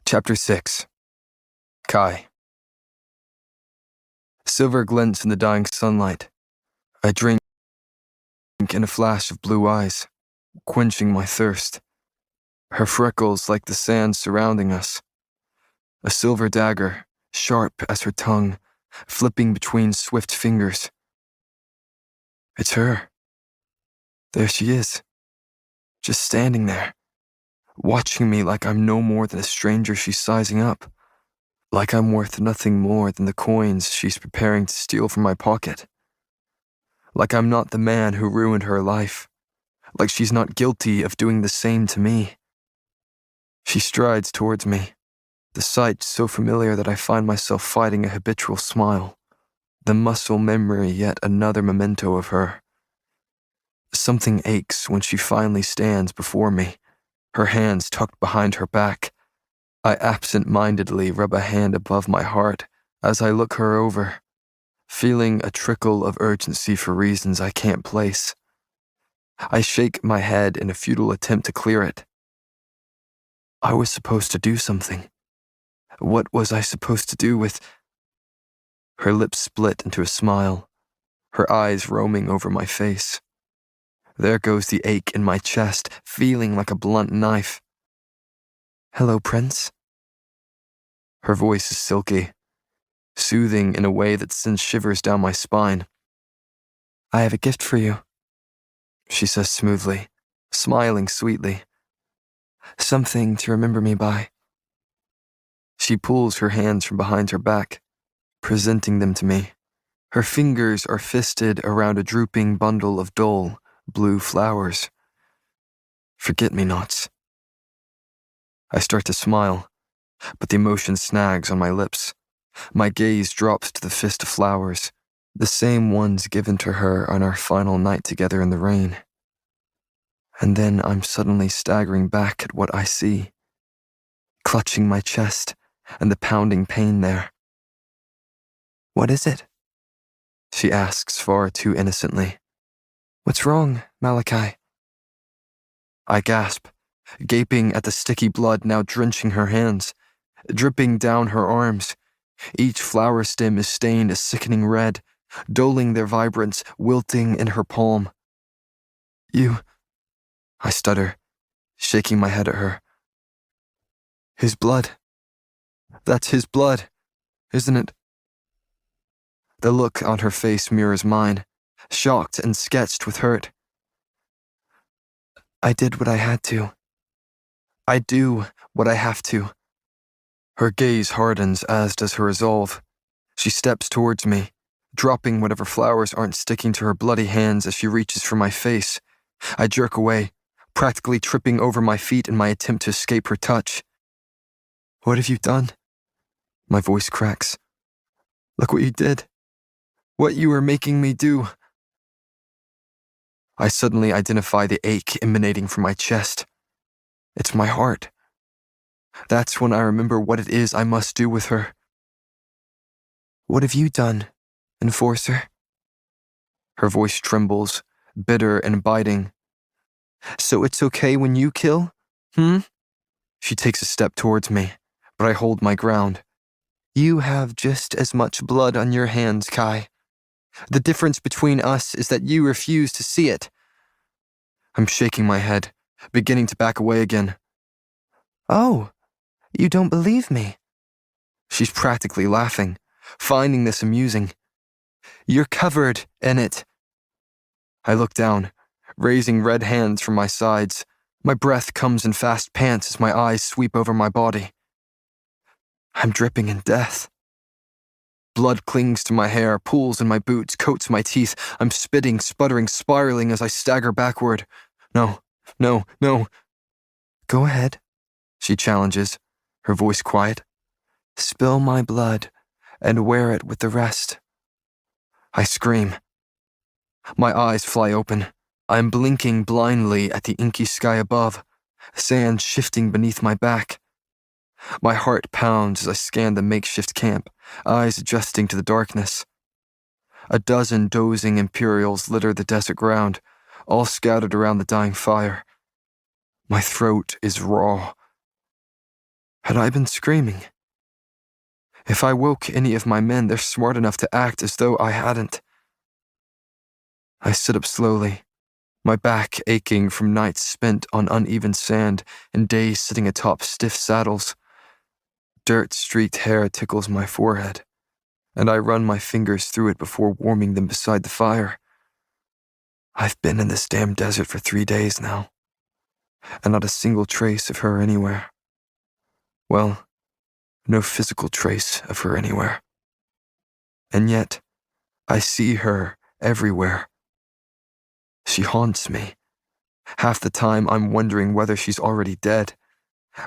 Chapter 6. Kai. Silver glints in the dying sunlight. I drink in a flash of blue eyes, quenching my thirst. Her freckles like the sand surrounding us. A silver dagger, sharp as her tongue, flipping between swift fingers. It's her. There she is, just standing there, watching me like I'm no more than a stranger she's sizing up. Like I'm worth nothing more than the coins she's preparing to steal from my pocket. Like I'm not the man who ruined her life. Like she's not guilty of doing the same to me. She strides towards me, the sight so familiar that I find myself fighting a habitual smile, the muscle memory yet another memento of her. Something aches when she finally stands before me, her hands tucked behind her back. I absent-mindedly rub a hand above my heart as I look her over, feeling a trickle of urgency for reasons I can't place. I shake my head in a futile attempt to clear it. I was supposed to do something. What was I supposed to do with... Her lips split into a smile, her eyes roaming over my face. There goes the ache in my chest, feeling like a blunt knife. "Hello, Prince." Her voice is silky, soothing in a way that sends shivers down my spine. "I have a gift for you," she says smoothly, smiling sweetly. "Something to remember me by." She pulls her hands from behind her back, presenting them to me. Her fingers are fisted around a drooping bundle of dull, blue flowers. Forget-me-nots. I start to smile, but the emotion snags on my lips. My gaze drops to the fist of flowers, the same ones given to her on our final night together in the rain. And then I'm suddenly staggering back at what I see, clutching my chest and the pounding pain there. "What is it?" she asks far too innocently. "What's wrong, Malachi?" I gasp, gaping at the sticky blood now drenching her hands, dripping down her arms. Each flower stem is stained a sickening red, dulling their vibrance, wilting in her palm. "You," I stutter, shaking my head at her. "His blood. That's his blood, isn't it?" The look on her face mirrors mine, shocked and sketched with hurt. "I did what I had to. I do what I have to." Her gaze hardens, as does her resolve. She steps towards me, dropping whatever flowers aren't sticking to her bloody hands as she reaches for my face. I jerk away, practically tripping over my feet in my attempt to escape her touch. "What have you done?" My voice cracks. "Look what you did. What you were making me do." I suddenly identify the ache emanating from my chest. It's my heart. That's when I remember what it is I must do with her. "What have you done, enforcer?" Her voice trembles, bitter and biting. "So it's okay when you kill? She takes a step towards me, but I hold my ground. "You have just as much blood on your hands, Kai. The difference between us is that you refuse to see it." I'm shaking my head, beginning to back away again. "Oh, you don't believe me?" She's practically laughing, finding this amusing. "You're covered in it." I look down, raising red hands from my sides. My breath comes in fast pants as my eyes sweep over my body. I'm dripping in death. Blood clings to my hair, pools in my boots, coats my teeth. I'm spitting, sputtering, spiraling as I stagger backward. No. "Go ahead," she challenges, her voice quiet. "Spill my blood and wear it with the rest." I scream. My eyes fly open. I'm blinking blindly at the inky sky above, sand shifting beneath my back. My heart pounds as I scan the makeshift camp, eyes adjusting to the darkness. A dozen dozing Imperials litter the desert ground, all scattered around the dying fire. My throat is raw. Had I been screaming? If I woke any of my men, they're smart enough to act as though I hadn't. I sit up slowly, my back aching from nights spent on uneven sand and days sitting atop stiff saddles. Dirt-streaked hair tickles my forehead, and I run my fingers through it before warming them beside the fire. I've been in this damn desert for 3 days now, and not a single trace of her anywhere. Well, no physical trace of her anywhere. And yet, I see her everywhere. She haunts me. Half the time I'm wondering whether she's already dead,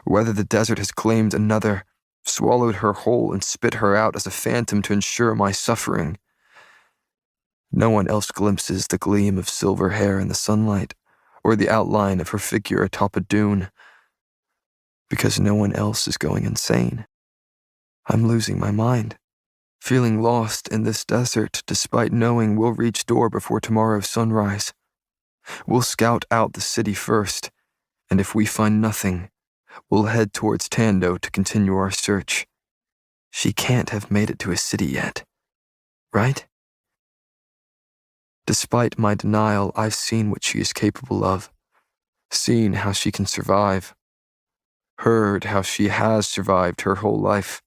whether the desert has claimed another, swallowed her whole and spit her out as a phantom to ensure my suffering. No one else glimpses the gleam of silver hair in the sunlight, or the outline of her figure atop a dune, because no one else is going insane. I'm losing my mind, feeling lost in this desert despite knowing we'll reach Dor before tomorrow's sunrise. We'll scout out the city first, and if we find nothing, we'll head towards Tando to continue our search. She can't have made it to a city yet, right? Despite my denial, I've seen what she is capable of, seen how she can survive, heard how she has survived her whole life.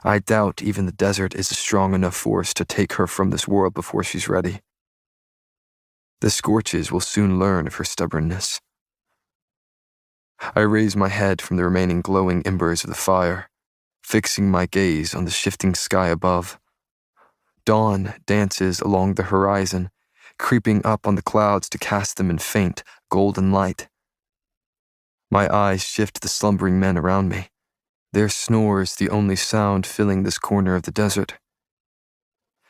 I doubt even the desert is a strong enough force to take her from this world before she's ready. The scorches will soon learn of her stubbornness. I raise my head from the remaining glowing embers of the fire, fixing my gaze on the shifting sky above. Dawn dances along the horizon, creeping up on the clouds to cast them in faint, golden light. My eyes shift to the slumbering men around me, their snores the only sound filling this corner of the desert.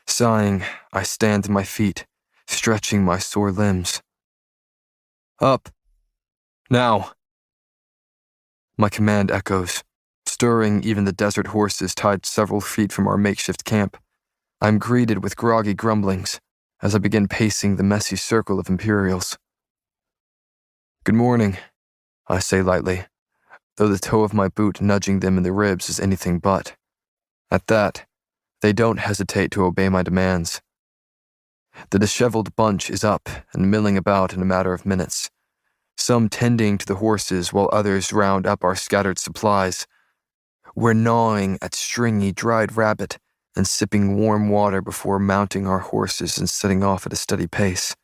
Sighing, I stand to my feet, stretching my sore limbs. Up! Now! My command echoes, stirring even the desert horses tied several feet from our makeshift camp. I'm greeted with groggy grumblings as I begin pacing the messy circle of Imperials. Good morning, I say lightly, though the toe of my boot nudging them in the ribs is anything but. At that, they don't hesitate to obey my demands. The disheveled bunch is up and milling about in a matter of minutes, some tending to the horses while others round up our scattered supplies. We're gnawing at stringy, dried rabbit and sipping warm water before mounting our horses and setting off at a steady pace.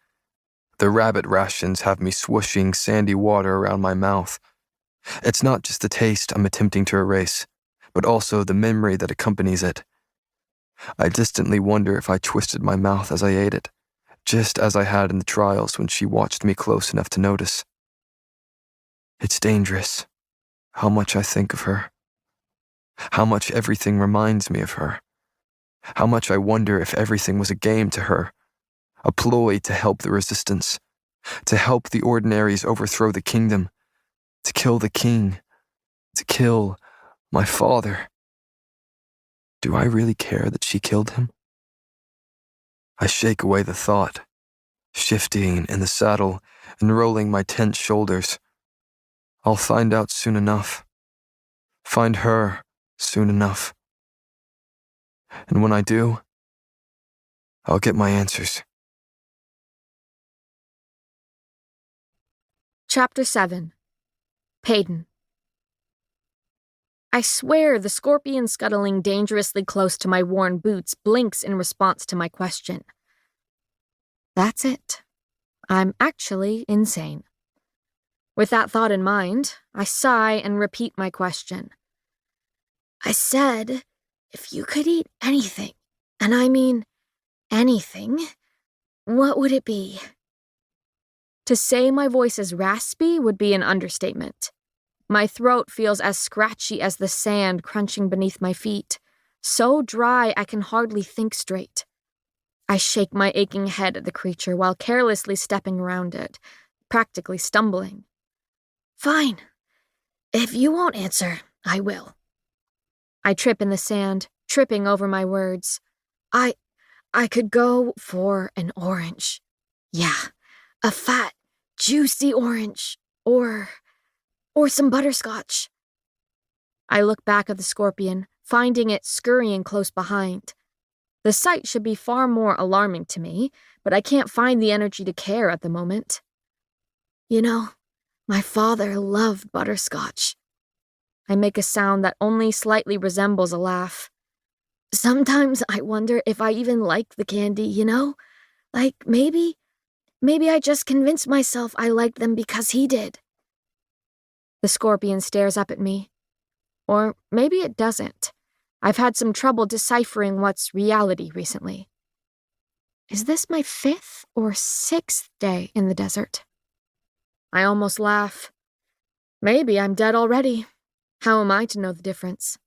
The rabbit rations have me swooshing sandy water around my mouth. It's not just the taste I'm attempting to erase, but also the memory that accompanies it. I distantly wonder if I twisted my mouth as I ate it, just as I had in the trials when she watched me close enough to notice. It's dangerous, how much I think of her, how much everything reminds me of her, how much I wonder if everything was a game to her, a ploy to help the resistance, to help the ordinaries overthrow the kingdom, to kill the king, to kill my father. Do I really care that she killed him? I shake away the thought, shifting in the saddle and rolling my tense shoulders. I'll find out soon enough. Find her soon enough. And when I do, I'll get my answers. Chapter 7. Payton. I swear the scorpion scuttling dangerously close to my worn boots blinks in response to my question. That's it. I'm actually insane. With that thought in mind, I sigh and repeat my question. I said, if you could eat anything, and I mean anything, what would it be? To say my voice is raspy would be an understatement. My throat feels as scratchy as the sand crunching beneath my feet, so dry I can hardly think straight. I shake my aching head at the creature while carelessly stepping around it, practically stumbling. Fine. If you won't answer, I will. I trip in the sand, tripping over my words. I could go for an orange. Yeah, a fat, juicy orange. Or some butterscotch. I look back at the scorpion, finding it scurrying close behind. The sight should be far more alarming to me, but I can't find the energy to care at the moment. You know, my father loved butterscotch. I make a sound that only slightly resembles a laugh. Sometimes I wonder if I even like the candy, you know? Like, maybe I just convinced myself I liked them because he did. The scorpion stares up at me. Or maybe it doesn't. I've had some trouble deciphering what's reality recently. Is this my 5th or 6th day in the desert? I almost laugh. Maybe I'm dead already. How am I to know the difference?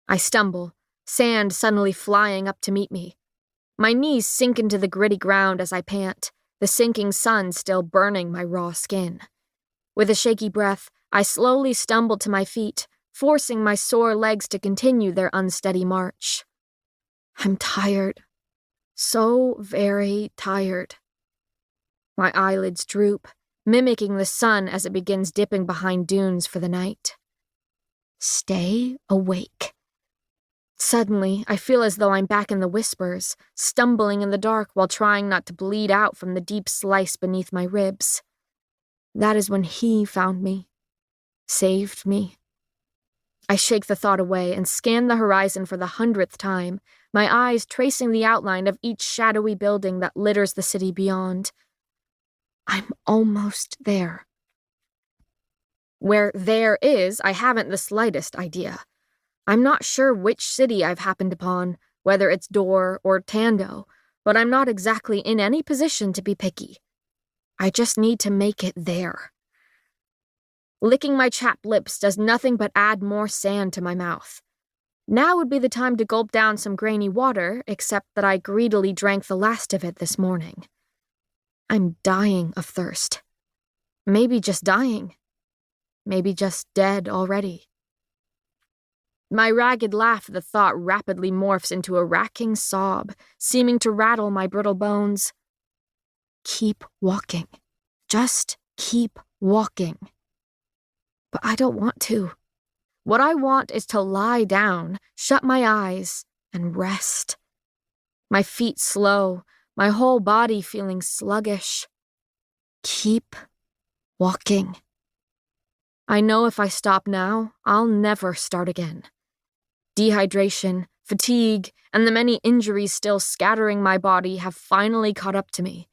I stumble, sand suddenly flying up to meet me. My knees sink into the gritty ground as I pant, the sinking sun still burning my raw skin. With a shaky breath, I slowly stumble to my feet, forcing my sore legs to continue their unsteady march. I'm tired. So very tired. My eyelids droop, mimicking the sun as it begins dipping behind dunes for the night. Stay awake. Suddenly, I feel as though I'm back in the whispers, stumbling in the dark while trying not to bleed out from the deep slice beneath my ribs. That is when he found me, saved me. I shake the thought away and scan the horizon for the 100th time, my eyes tracing the outline of each shadowy building that litters the city beyond. I'm almost there. Where there is, I haven't the slightest idea. I'm not sure which city I've happened upon, whether it's Dor or Tando, but I'm not exactly in any position to be picky. I just need to make it there. Licking my chapped lips does nothing but add more sand to my mouth. Now would be the time to gulp down some grainy water, except that I greedily drank the last of it this morning. I'm dying of thirst. Maybe just dying. Maybe just dead already. My ragged laugh at the thought rapidly morphs into a racking sob, seeming to rattle my brittle bones. Keep walking. Just keep walking. But I don't want to. What I want is to lie down, shut my eyes, and rest. My feet slow, my whole body feeling sluggish. Keep walking. I know if I stop now, I'll never start again. Dehydration, fatigue, and the many injuries still scattering my body have finally caught up to me.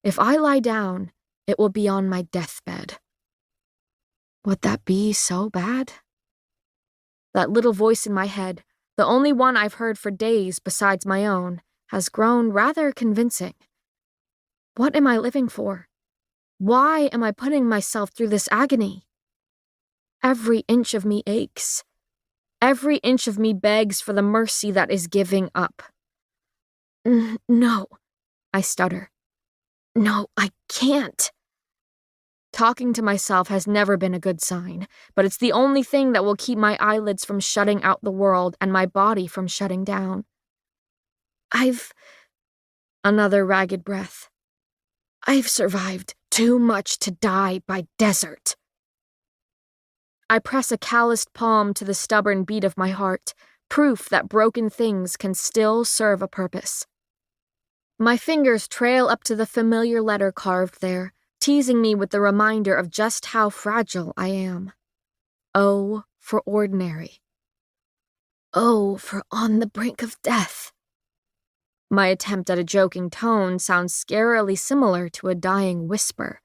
If I lie down, it will be on my deathbed. Would that be so bad? That little voice in my head, the only one I've heard for days besides my own, has grown rather convincing. What am I living for? Why am I putting myself through this agony? Every inch of me aches. Every inch of me begs for the mercy that is giving up. No, I stutter. No, I can't. Talking to myself has never been a good sign, but it's the only thing that will keep my eyelids from shutting out the world and my body from shutting down. Another ragged breath. I've survived too much to die by desert. I press a calloused palm to the stubborn beat of my heart, proof that broken things can still serve a purpose. My fingers trail up to the familiar letter carved there, teasing me with the reminder of just how fragile I am. O for ordinary. O for on the brink of death. My attempt at a joking tone sounds scarily similar to a dying whisper.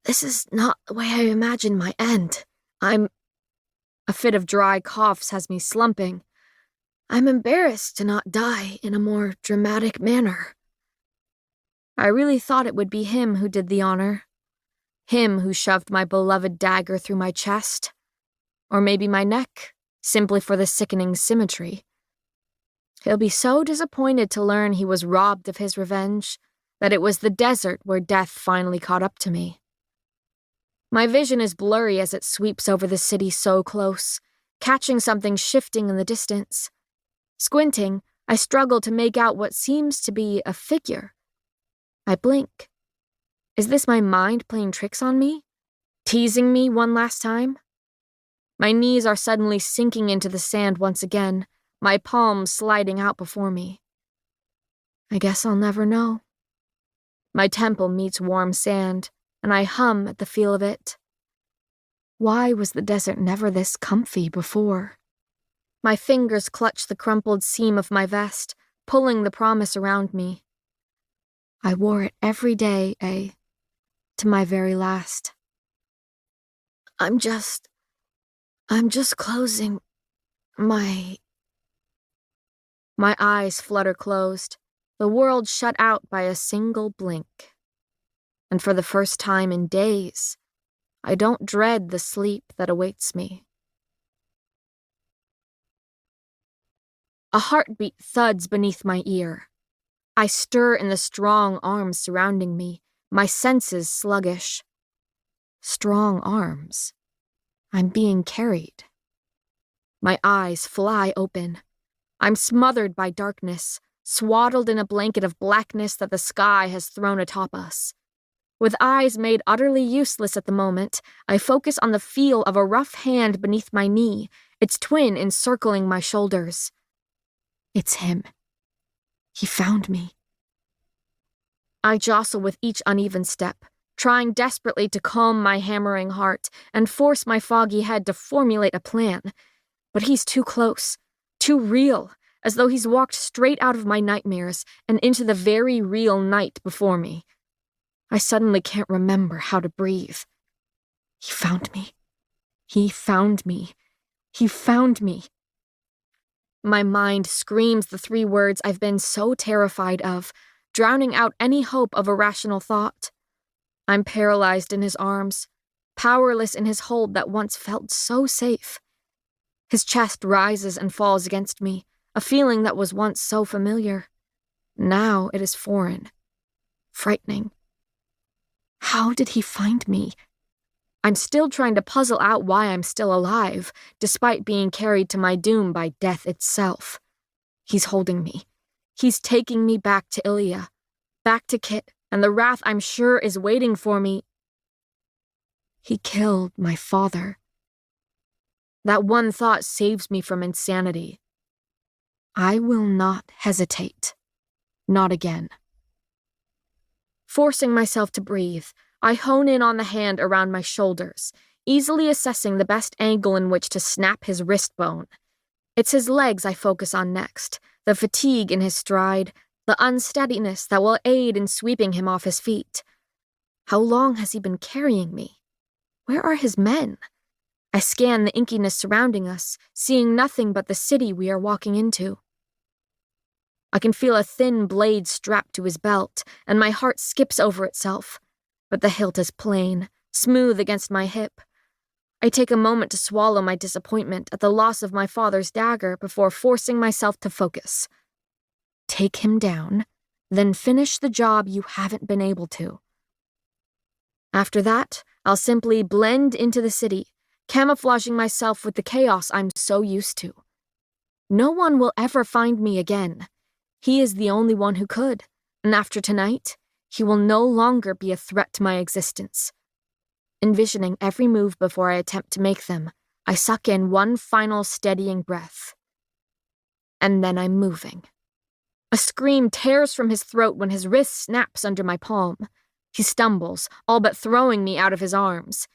This is not the way I imagined my end. A fit of dry coughs has me slumping. I'm embarrassed to not die in a more dramatic manner. I really thought it would be him who did the honor. Him who shoved my beloved dagger through my chest. Or maybe my neck, simply for the sickening symmetry. He'll be so disappointed to learn he was robbed of his revenge, that it was the desert where death finally caught up to me. My vision is blurry as it sweeps over the city so close, catching something shifting in the distance. Squinting, I struggle to make out what seems to be a figure. I blink. Is this my mind playing tricks on me? Teasing me one last time? My knees are suddenly sinking into the sand once again, my palms sliding out before me. I guess I'll never know. My temple meets warm sand, and I hum at the feel of it. Why was the desert never this comfy before? My fingers clutch the crumpled seam of my vest, pulling the promise around me. I wore it every day, to my very last. I'm just closing my eyes flutter closed, the world shut out by a single blink. And for the first time in days, I don't dread the sleep that awaits me. A heartbeat thuds beneath my ear. I stir in the strong arms surrounding me, my senses sluggish. Strong arms. I'm being carried. My eyes fly open. I'm smothered by darkness, swaddled in a blanket of blackness that the sky has thrown atop us. With eyes made utterly useless at the moment, I focus on the feel of a rough hand beneath my knee, its twin encircling my shoulders. It's him. He found me. I jostle with each uneven step, trying desperately to calm my hammering heart and force my foggy head to formulate a plan. But he's too close, too real, as though he's walked straight out of my nightmares and into the very real night before me. I suddenly can't remember how to breathe. He found me. He found me. He found me. My mind screams the 3 words I've been so terrified of, drowning out any hope of a rational thought. I'm paralyzed in his arms, powerless in his hold that once felt so safe. His chest rises and falls against me, a feeling that was once so familiar. Now it is foreign, frightening. How did he find me? I'm still trying to puzzle out why I'm still alive, despite being carried to my doom by death itself. He's holding me. He's taking me back to Ilya, back to Kit, and the wrath I'm sure is waiting for me. He killed my father. That one thought saves me from insanity. I will not hesitate. Not again. Forcing myself to breathe, I hone in on the hand around my shoulders, easily assessing the best angle in which to snap his wrist bone. It's his legs I focus on next, the fatigue in his stride, the unsteadiness that will aid in sweeping him off his feet. How long has he been carrying me? Where are his men? I scan the inkiness surrounding us, seeing nothing but the city we are walking into. I can feel a thin blade strapped to his belt, and my heart skips over itself. But the hilt is plain, smooth against my hip. I take a moment to swallow my disappointment at the loss of my father's dagger before forcing myself to focus. Take him down, then finish the job you haven't been able to. After that, I'll simply blend into the city, camouflaging myself with the chaos I'm so used to. No one will ever find me again. He is the only one who could, and after tonight, he will no longer be a threat to my existence. Envisioning every move before I attempt to make them, I suck in one final steadying breath. And then I'm moving. A scream tears from his throat when his wrist snaps under my palm. He stumbles, all but throwing me out of his arms.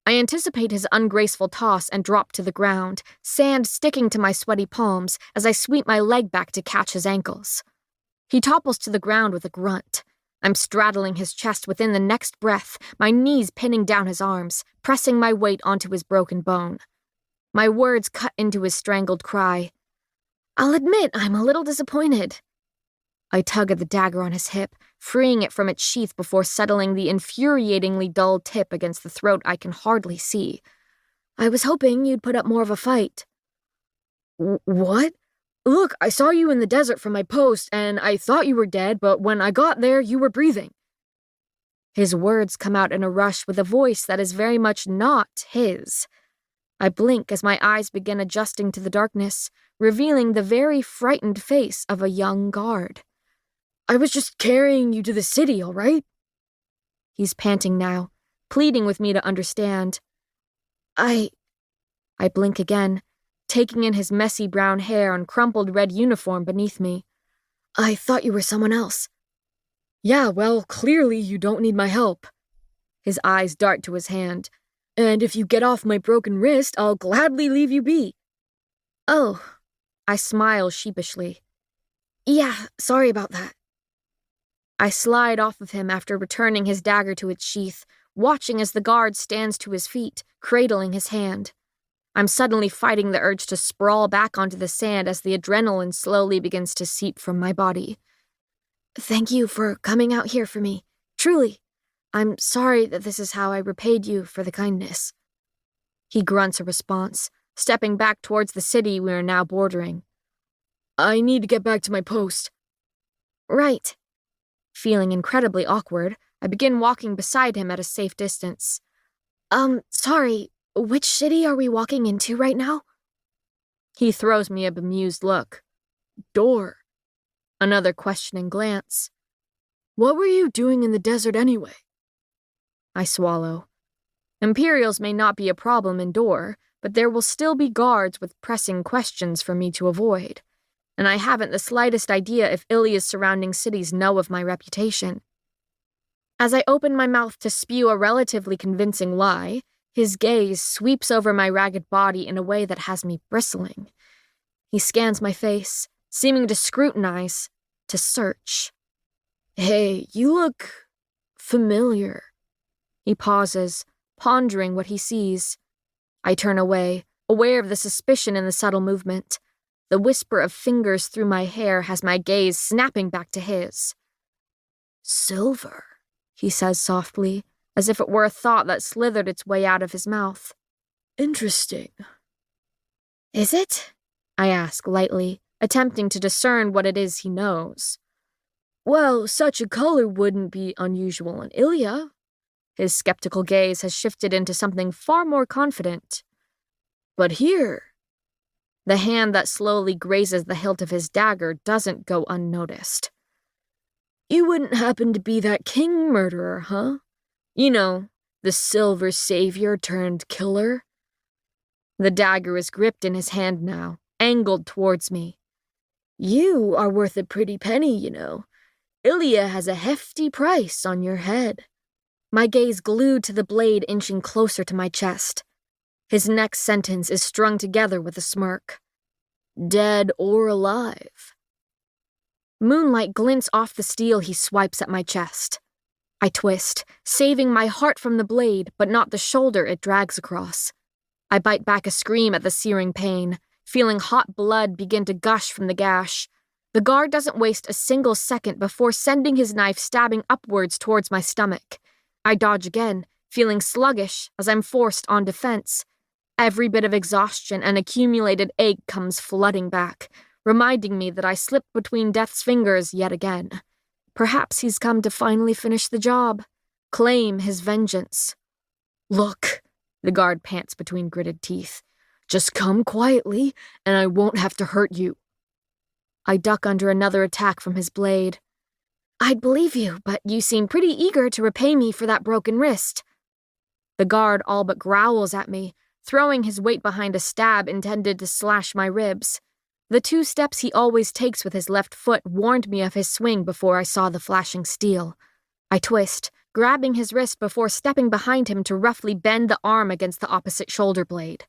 I anticipate his ungraceful toss and drop to the ground, sand sticking to my sweaty palms as I sweep my leg back to catch his ankles. He topples to the ground with a grunt. I'm straddling his chest within the next breath, my knees pinning down his arms, pressing my weight onto his broken bone. My words cut into his strangled cry. I'll admit I'm a little disappointed. I tug at the dagger on his hip, freeing it from its sheath before settling the infuriatingly dull tip against the throat I can hardly see. I was hoping you'd put up more of a fight. What? Look, I saw you in the desert from my post, and I thought you were dead, but when I got there, you were breathing. His words come out in a rush with a voice that is very much not his. I blink as my eyes begin adjusting to the darkness, revealing the very frightened face of a young guard. I was just carrying you to the city, all right? He's panting now, pleading with me to understand. I blink again, taking in his messy brown hair and crumpled red uniform beneath me. I thought you were someone else. Yeah, well, clearly you don't need my help. His eyes dart to his hand. And if you get off my broken wrist, I'll gladly leave you be. Oh, I smile sheepishly. Yeah, sorry about that. I slide off of him after returning his dagger to its sheath, watching as the guard stands to his feet, cradling his hand. I'm suddenly fighting the urge to sprawl back onto the sand as the adrenaline slowly begins to seep from my body. Thank you for coming out here for me. Truly. I'm sorry that this is how I repaid you for the kindness. He grunts a response, stepping back towards the city we are now bordering. I need to get back to my post. Right. Feeling incredibly awkward, I begin walking beside him at a safe distance. Sorry, which city are we walking into right now? He throws me a bemused look. Door. Another questioning glance. What were you doing in the desert anyway? I swallow. Imperials may not be a problem in Door, but there will still be guards with pressing questions for me to avoid, and I haven't the slightest idea if Ilia's surrounding cities know of my reputation. As I open my mouth to spew a relatively convincing lie, his gaze sweeps over my ragged body in a way that has me bristling. He scans my face, seeming to scrutinize, to search. Hey, you look familiar. He pauses, pondering what he sees. I turn away, aware of the suspicion in the subtle movement. The whisper of fingers through my hair has my gaze snapping back to his. Silver, he says softly, as if it were a thought that slithered its way out of his mouth. Interesting. Is it? I ask lightly, attempting to discern what it is he knows. Well, such a color wouldn't be unusual in Ilia. His skeptical gaze has shifted into something far more confident. But here, the hand that slowly grazes the hilt of his dagger doesn't go unnoticed. You wouldn't happen to be that king murderer, huh? You know, the silver savior turned killer? The dagger is gripped in his hand now, angled towards me. You are worth a pretty penny, you know. Ilia has a hefty price on your head. My gaze glued to the blade inching closer to my chest. His next sentence is strung together with a smirk. Dead or alive. Moonlight glints off the steel he swipes at my chest. I twist, saving my heart from the blade, but not the shoulder it drags across. I bite back a scream at the searing pain, feeling hot blood begin to gush from the gash. The guard doesn't waste a single second before sending his knife stabbing upwards towards my stomach. I dodge again, feeling sluggish as I'm forced on defense. Every bit of exhaustion and accumulated ache comes flooding back, reminding me that I slipped between death's fingers yet again. Perhaps he's come to finally finish the job, claim his vengeance. Look, the guard pants between gritted teeth. Just come quietly, and I won't have to hurt you. I duck under another attack from his blade. I'd believe you, but you seem pretty eager to repay me for that broken wrist. The guard all but growls at me, throwing his weight behind a stab intended to slash my ribs. The 2 steps he always takes with his left foot warned me of his swing before I saw the flashing steel. I twist, grabbing his wrist before stepping behind him to roughly bend the arm against the opposite shoulder blade.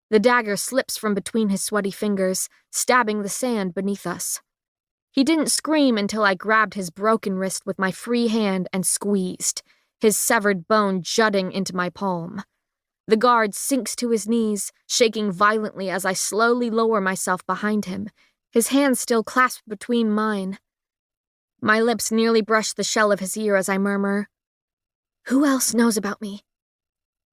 The dagger slips from between his sweaty fingers, stabbing the sand beneath us. He didn't scream until I grabbed his broken wrist with my free hand and squeezed, his severed bone jutting into my palm. The guard sinks to his knees, shaking violently as I slowly lower myself behind him, his hands still clasped between mine. My lips nearly brush the shell of his ear as I murmur, Who else knows about me?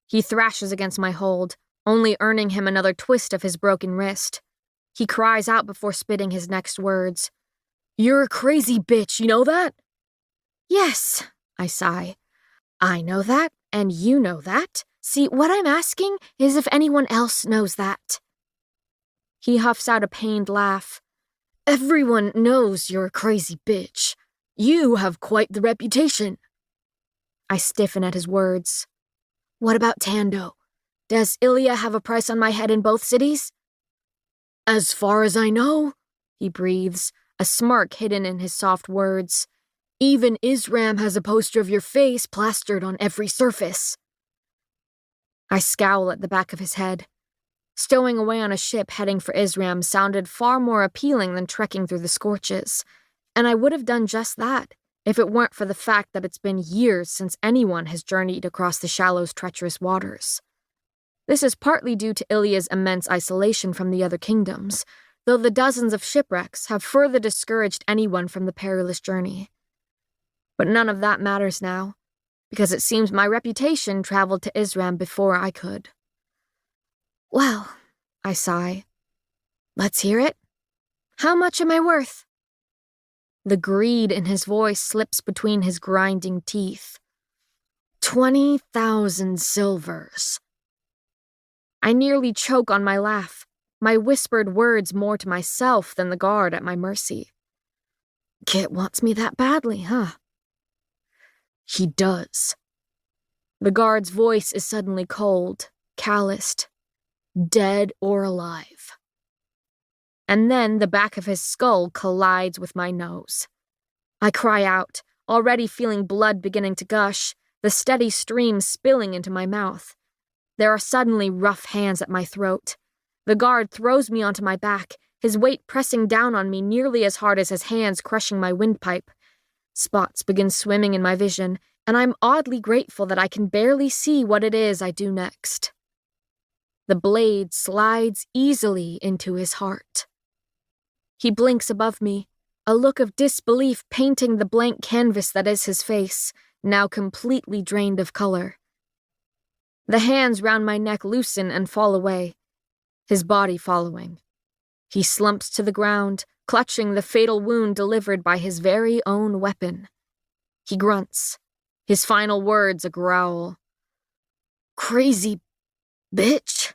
He thrashes against my hold, only earning him another twist of his broken wrist. He cries out before spitting his next words. You're a crazy bitch, you know that? Yes, I sigh. I know that, and you know that. See, what I'm asking is if anyone else knows that. He huffs out a pained laugh. Everyone knows you're a crazy bitch. You have quite the reputation. I stiffen at his words. What about Tando? Does Ilya have a price on my head in both cities? As far as I know, he breathes, a smirk hidden in his soft words. Even Isram has a poster of your face plastered on every surface. I scowl at the back of his head. Stowing away on a ship heading for Isram sounded far more appealing than trekking through the scorches, and I would have done just that if it weren't for the fact that it's been years since anyone has journeyed across the Shallow's treacherous waters. This is partly due to Ilya's immense isolation from the other kingdoms, though the dozens of shipwrecks have further discouraged anyone from the perilous journey. But none of that matters now, because it seems my reputation traveled to Isram before I could. Well, I sigh. Let's hear it. How much am I worth? The greed in his voice slips between his grinding teeth. 20,000 silvers. I nearly choke on my laugh, my whispered words more to myself than the guard at my mercy. Kit wants me that badly, huh? He does. The guard's voice is suddenly cold, calloused, dead or alive. And then the back of his skull collides with my nose. I cry out, already feeling blood beginning to gush, the steady stream spilling into my mouth. There are suddenly rough hands at my throat. The guard throws me onto my back, his weight pressing down on me nearly as hard as his hands crushing my windpipe. Spots begin swimming in my vision, and I'm oddly grateful that I can barely see what it is I do next. The blade slides easily into his heart. He blinks above me, a look of disbelief painting the blank canvas that is his face, now completely drained of color. The hands round my neck loosen and fall away, his body following. He slumps to the ground, clutching the fatal wound delivered by his very own weapon. He grunts, his final words a growl. Crazy bitch.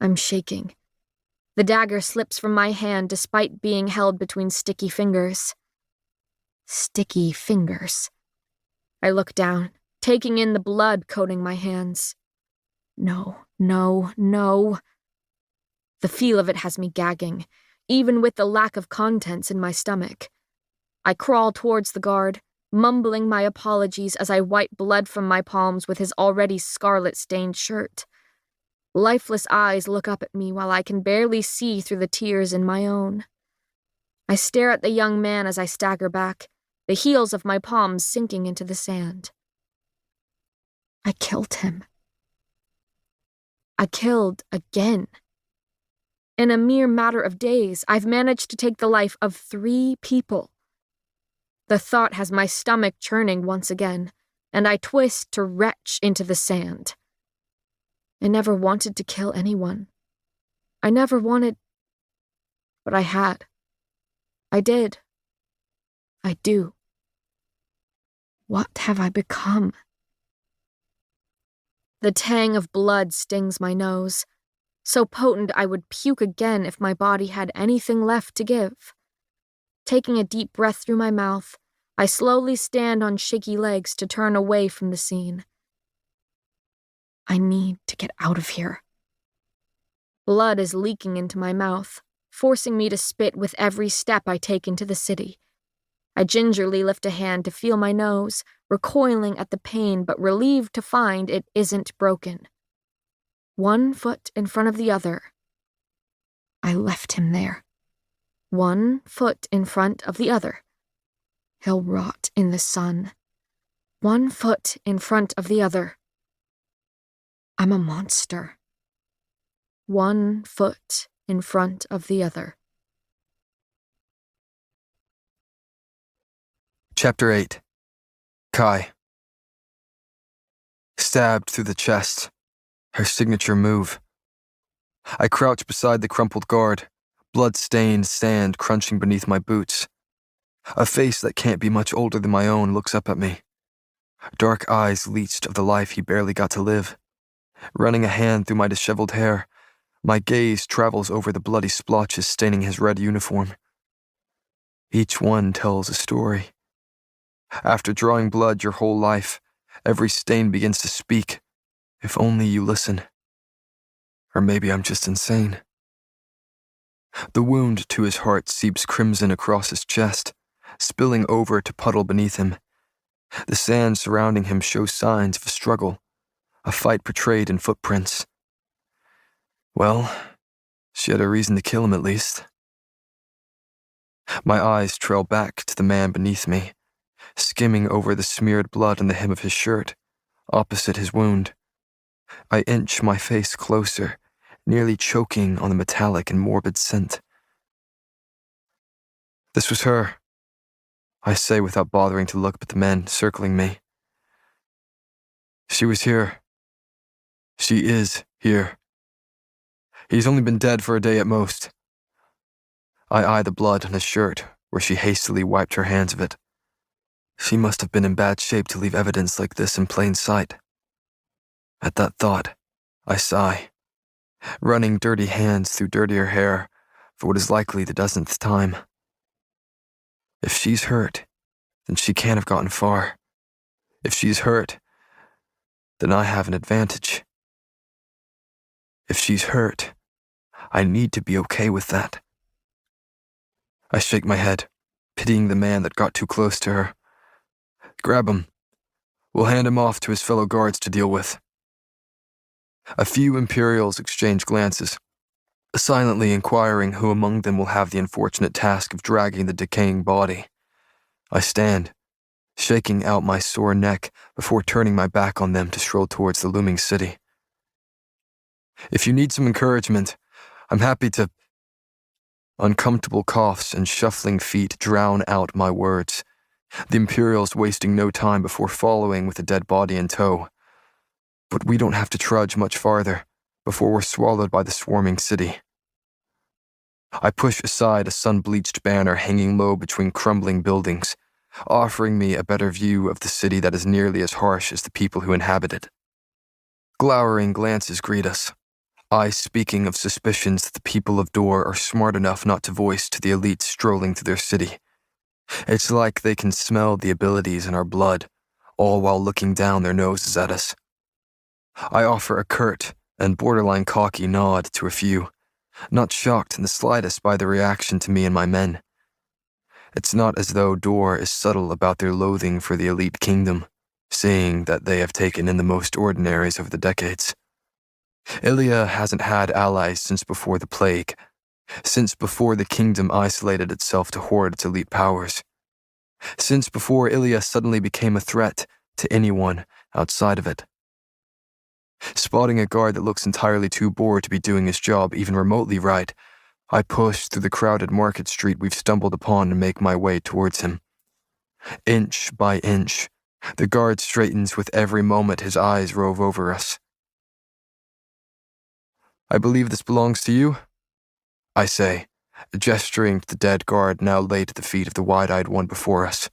I'm shaking. The dagger slips from my hand despite being held between sticky fingers. Sticky fingers. I look down, taking in the blood coating my hands. No, no, no. The feel of it has me gagging, even with the lack of contents in my stomach. I crawl towards the guard, mumbling my apologies as I wipe blood from my palms with his already scarlet-stained shirt. Lifeless eyes look up at me while I can barely see through the tears in my own. I stare at the young man as I stagger back, the heels of my palms sinking into the sand. I killed him. I killed again. In a mere matter of days, I've managed to take the life of 3 people. The thought has my stomach churning once again, and I twist to retch into the sand. I never wanted to kill anyone. I never wanted... But I had. I did. I do. What have I become? The tang of blood stings my nose, so potent I would puke again if my body had anything left to give. Taking a deep breath through my mouth, I slowly stand on shaky legs to turn away from the scene. I need to get out of here. Blood is leaking into my mouth, forcing me to spit with every step I take into the city. I gingerly lift a hand to feel my nose, recoiling at the pain but relieved to find it isn't broken. 1 foot in front of the other. I left him there. 1 foot in front of the other. He'll rot in the sun. 1 foot in front of the other. I'm a monster. 1 foot in front of the other. Chapter 8. Kai. Stabbed through the chest. Her signature move. I crouch beside the crumpled guard, blood-stained sand crunching beneath my boots. A face that can't be much older than my own looks up at me. Dark eyes leached of the life he barely got to live. Running a hand through my disheveled hair, my gaze travels over the bloody splotches staining his red uniform. Each one tells a story. After drawing blood your whole life, every stain begins to speak. If only you listen. Or maybe I'm just insane. The wound to his heart seeps crimson across his chest, spilling over to puddle beneath him. The sand surrounding him shows signs of a struggle, a fight portrayed in footprints. Well, she had a reason to kill him at least. My eyes trail back to the man beneath me, skimming over the smeared blood on the hem of his shirt, opposite his wound. I inch my face closer, nearly choking on the metallic and morbid scent. This was her, I say without bothering to look at the men circling me. She was here. She is here. He's only been dead for a day at most. I eye the blood on his shirt, where she hastily wiped her hands of it. She must have been in bad shape to leave evidence like this in plain sight. At that thought, I sigh, running dirty hands through dirtier hair for what is likely the dozenth time. If she's hurt, then she can't have gotten far. If she's hurt, then I have an advantage. If she's hurt, I need to be okay with that. I shake my head, pitying the man that got too close to her. Grab him. We'll hand him off to his fellow guards to deal with. A few Imperials exchange glances, silently inquiring who among them will have the unfortunate task of dragging the decaying body. I stand, shaking out my sore neck before turning my back on them to stroll towards the looming city. If you need some encouragement, I'm happy to... Uncomfortable coughs and shuffling feet drown out my words, the Imperials wasting no time before following with the dead body in tow. But we don't have to trudge much farther before we're swallowed by the swarming city. I push aside a sun-bleached banner hanging low between crumbling buildings, offering me a better view of the city that is nearly as harsh as the people who inhabit it. Glowering glances greet us, I speaking of suspicions that the people of Dor are smart enough not to voice to the elites strolling through their city. It's like they can smell the abilities in our blood, all while looking down their noses at us. I offer a curt and borderline cocky nod to a few, not shocked in the slightest by the reaction to me and my men. It's not as though Dor is subtle about their loathing for the elite kingdom, seeing that they have taken in the most ordinaries over the decades. Ilia hasn't had allies since before the plague, since before the kingdom isolated itself to hoard its elite powers, since before Ilia suddenly became a threat to anyone outside of it. Spotting a guard that looks entirely too bored to be doing his job even remotely right, I push through the crowded market street we've stumbled upon and make my way towards him. Inch by inch, the guard straightens with every moment his eyes rove over us. I believe this belongs to you, I say, gesturing to the dead guard now laid at the feet of the wide-eyed one before us.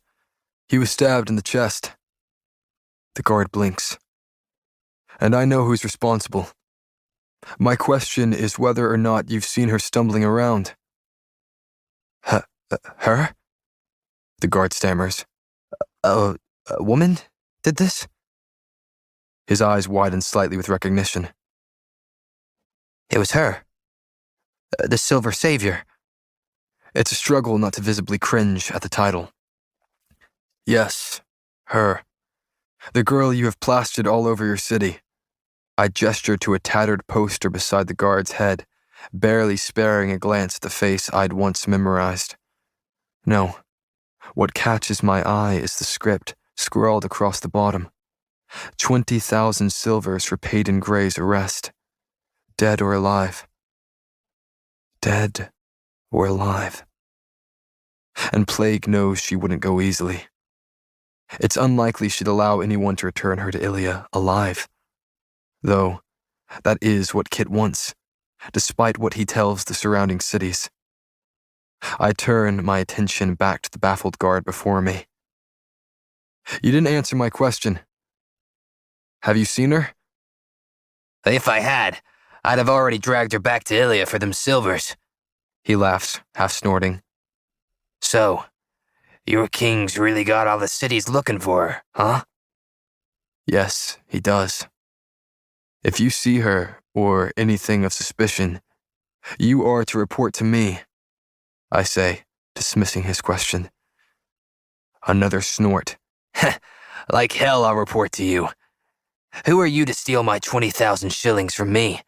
He was stabbed in the chest. The guard blinks. And I know who's responsible. My question is whether or not you've seen her stumbling around. Her? The guard stammers. A woman did this? His eyes widen slightly with recognition. It was her. The Silver Savior. It's a struggle not to visibly cringe at the title. Yes, her. The girl you have plastered all over your city. I gesture to a tattered poster beside the guard's head, barely sparing a glance at the face I'd once memorized. No, what catches my eye is the script scrawled across the bottom. 20,000 silvers for Peyton Gray's arrest. Dead or alive. Dead or alive. And Plague knows she wouldn't go easily. It's unlikely she'd allow anyone to return her to Ilia alive. Though, that is what Kit wants, despite what he tells the surrounding cities. I turn my attention back to the baffled guard before me. You didn't answer my question. Have you seen her? If I had, I'd have already dragged her back to Ilia for them silvers. He laughs, half snorting. So, your king's really got all the cities looking for her, huh? Yes, he does. If you see her or anything of suspicion, you are to report to me, I say, dismissing his question. Another snort. Like hell I'll report to you. Who are you to steal my 20,000 shillings from me?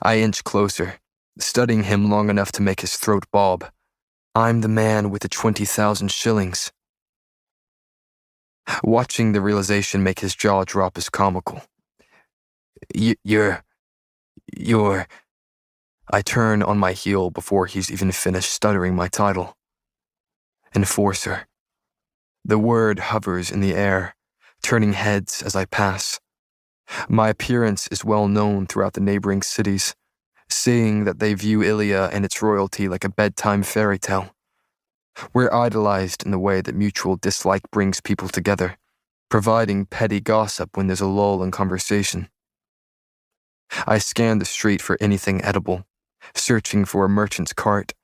I inch closer, studying him long enough to make his throat bob. I'm the man with the 20,000 shillings. Watching the realization make his jaw drop is comical. You're... I turn on my heel before he's even finished stuttering my title. Enforcer. The word hovers in the air, turning heads as I pass. My appearance is well known throughout the neighboring cities, saying that they view Ilia and its royalty like a bedtime fairy tale. We're idolized in the way that mutual dislike brings people together, providing petty gossip when there's a lull in conversation. I scan the street for anything edible, searching for a merchant's cart.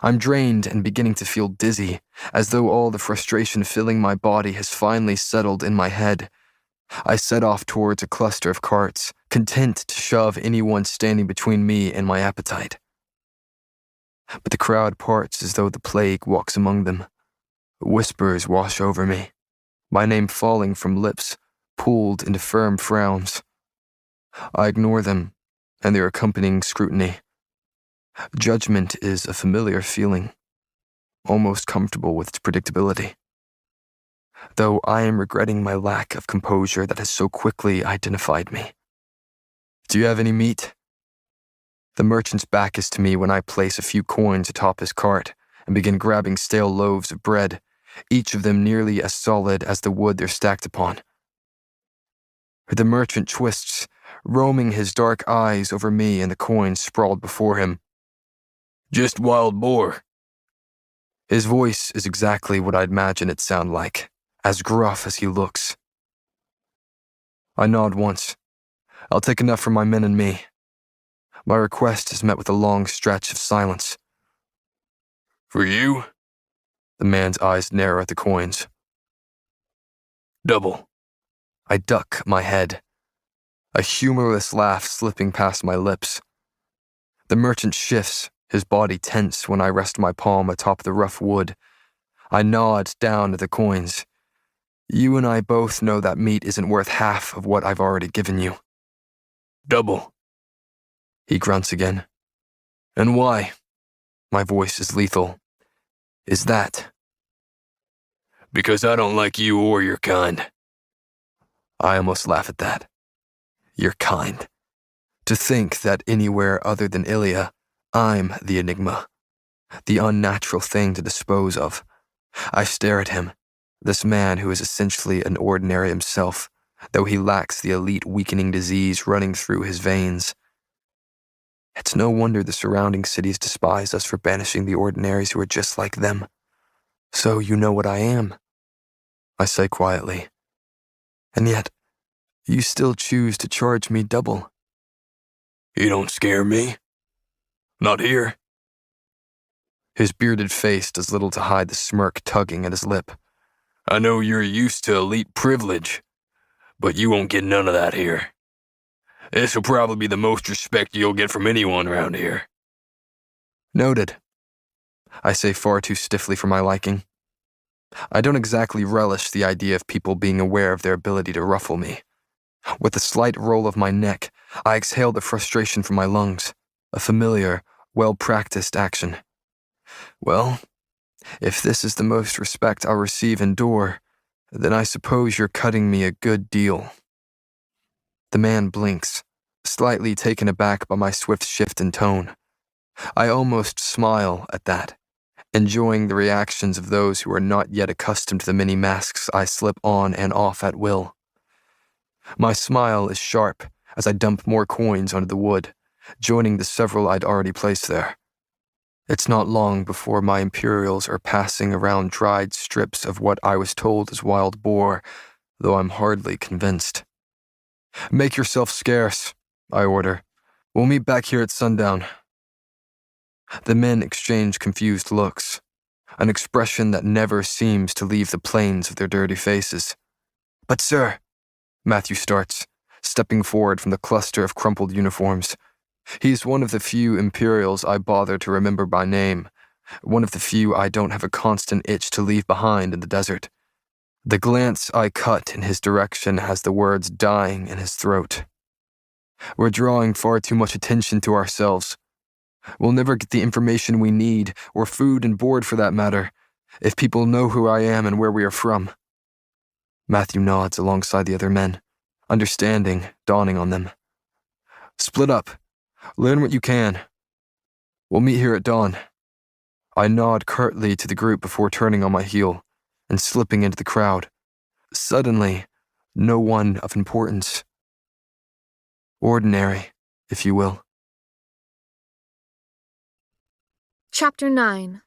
I'm drained and beginning to feel dizzy, as though all the frustration filling my body has finally settled in my head. I set off towards a cluster of carts, content to shove anyone standing between me and my appetite. But the crowd parts as though the plague walks among them. Whispers wash over me, my name falling from lips, pulled into firm frowns. I ignore them and their accompanying scrutiny. Judgment is a familiar feeling, almost comfortable with its predictability. Though I am regretting my lack of composure that has so quickly identified me. Do you have any meat? The merchant's back is to me when I place a few coins atop his cart and begin grabbing stale loaves of bread, each of them nearly as solid as the wood they're stacked upon. The merchant twists, roaming his dark eyes over me and the coins sprawled before him. Just wild boar. His voice is exactly what I'd imagine it sound like, as gruff as he looks. I nod once. I'll take enough for my men and me. My request is met with a long stretch of silence. For you? The man's eyes narrow at the coins. Double. I duck my head, a humorless laugh slipping past my lips. The merchant shifts, his body tense when I rest my palm atop the rough wood. I nod down at the coins. You and I both know that meat isn't worth half of what I've already given you. Double. He grunts again. And why? My voice is lethal. Is that? Because I don't like you or your kind. I almost laugh at that. Your kind. To think that anywhere other than Ilia, I'm the enigma, the unnatural thing to dispose of. I stare at him, this man who is essentially an ordinary himself, though he lacks the elite weakening disease running through his veins. It's no wonder the surrounding cities despise us for banishing the ordinaries who are just like them. So you know what I am, I say quietly. And yet, you still choose to charge me double. You don't scare me. Not here. His bearded face does little to hide the smirk tugging at his lip. I know you're used to elite privilege, but you won't get none of that here. This will probably be the most respect you'll get from anyone around here. Noted. I say far too stiffly for my liking. I don't exactly relish the idea of people being aware of their ability to ruffle me. With a slight roll of my neck, I exhale the frustration from my lungs, a familiar, well-practiced action. Well, if this is the most respect I'll receive indoor, then I suppose you're cutting me a good deal. The man blinks, slightly taken aback by my swift shift in tone. I almost smile at that, enjoying the reactions of those who are not yet accustomed to the many masks I slip on and off at will. My smile is sharp as I dump more coins onto the wood, joining the several I'd already placed there. It's not long before my Imperials are passing around dried strips of what I was told is wild boar, though I'm hardly convinced. Make yourself scarce, I order. We'll meet back here at sundown. The men exchange confused looks, an expression that never seems to leave the planes of their dirty faces. But sir, Matthew starts, stepping forward from the cluster of crumpled uniforms. He's one of the few Imperials I bother to remember by name, one of the few I don't have a constant itch to leave behind in the desert. The glance I cut in his direction has the words dying in his throat. We're drawing far too much attention to ourselves. We'll never get the information we need, or food and board for that matter, if people know who I am and where we are from. Matthew nods alongside the other men, understanding dawning on them. Split up. Learn what you can. We'll meet here at dawn. I nod curtly to the group before turning on my heel and slipping into the crowd. Suddenly, no one of importance. Ordinary, if you will. Chapter 9.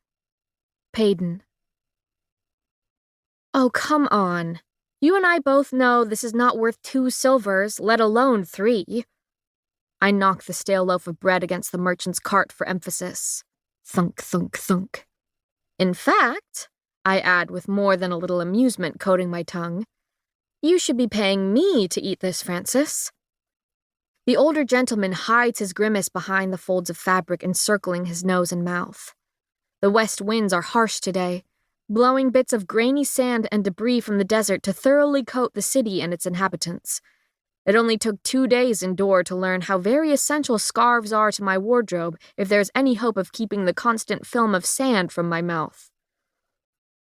Payden. Oh, come on. You and I both know this is not worth 2 silvers, let alone 3. I knock the stale loaf of bread against the merchant's cart for emphasis. Thunk, thunk, thunk. In fact, I add with more than a little amusement coating my tongue, you should be paying me to eat this, Francis. The older gentleman hides his grimace behind the folds of fabric encircling his nose and mouth. The west winds are harsh today, blowing bits of grainy sand and debris from the desert to thoroughly coat the city and its inhabitants. It only took 2 days indoor to learn how very essential scarves are to my wardrobe if there's any hope of keeping the constant film of sand from my mouth.